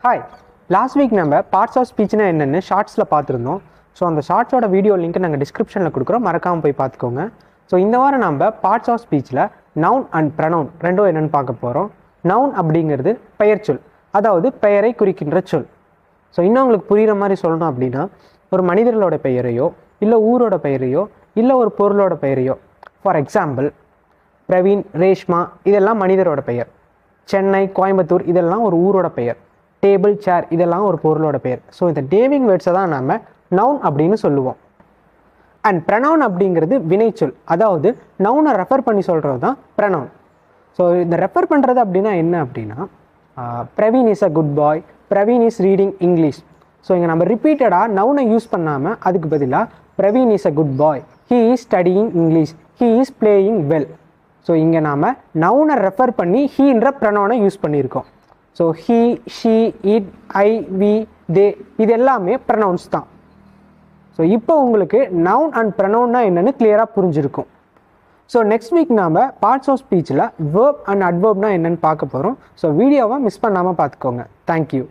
Hi, last week நம்ம parts of speech னா என்னன்னு ஷார்ட்ஸ்ல பார்த்திருந்தோம். ஸோ அந்த ஷார்ட்ஸோட வீடியோ லிங்க் நாங்கள் டிஸ்கிரிப்ஷனில் கொடுக்குறோம், மறக்காமல் போய் பார்த்துக்கோங்க. ஸோ இந்த வாரம் நம்ம பார்ட்ஸ் ஆஃப் ஸ்பீச்சில் நவுன் அண்ட் ப்ரனவுன் ரெண்டும் என்னென்னு பார்க்க போகிறோம். நவுன் அப்படிங்கிறது பெயர் சொல், அதாவது பெயரை குறிக்கின்ற சொல். ஸோ இன்னும் உங்களுக்கு புரிகிற மாதிரி சொல்லணும் அப்படின்னா, ஒரு மனிதர்களோட பெயரையோ இல்லை ஊரோட பெயரையோ இல்லை ஒரு பொருளோட பெயரையோ, ஃபார் எக்ஸாம்பிள் பிரவீன், ரேஷ்மா இதெல்லாம் மனிதரோட பெயர். சென்னை, கோயம்புத்தூர் இதெல்லாம் ஒரு ஊரோட பெயர். டேபிள், சேர் இதெல்லாம் ஒரு பொருளோட பெயர். ஸோ இந்த நேமிங் வேர்ட்ஸை தான் நம்ம நவுன் அப்படின்னு சொல்லுவோம். அண்ட் ப்ரனவுன் அப்படிங்கிறது வினைச்சொல், அதாவது நவுனை ரெஃபர் பண்ணி சொல்கிறது தான் ப்ரனவுன். ஸோ இந்த ரெஃபர் பண்ணுறது அப்படின்னா என்ன அப்படின்னா, Praveen is a good boy, Praveen is reading English. So இங்கே நம்ம ரிப்பீட்டடாக நவுனை யூஸ் பண்ணாமல் அதுக்கு பதிலாக Praveen is a good boy, he is studying English, he is playing well. So இங்கே நாம் நவுனை ரெஃபர் பண்ணி ஹீன்ற ப்ரனவுனை யூஸ் பண்ணியிருக்கோம். So he, she, it, I, we, they இது எல்லாமே ப்ரனவுன்ஸ் தான். ஸோ இப்போ உங்களுக்கு நவுன் அண்ட் ப்ரனவுன்னா என்னென்னு கிளியராக புரிஞ்சிருக்கும். ஸோ நெக்ஸ்ட் வீக் நாம் பார்ட்ஸ் ஆஃப் ஸ்பீச்சில் வேர்ப் அண்ட் அட்வர்ப்னா என்னென்னு பார்க்க போகிறோம். ஸோ வீடியோவை மிஸ் பண்ணாமல் பார்த்துக்கோங்க. தேங்க்யூ.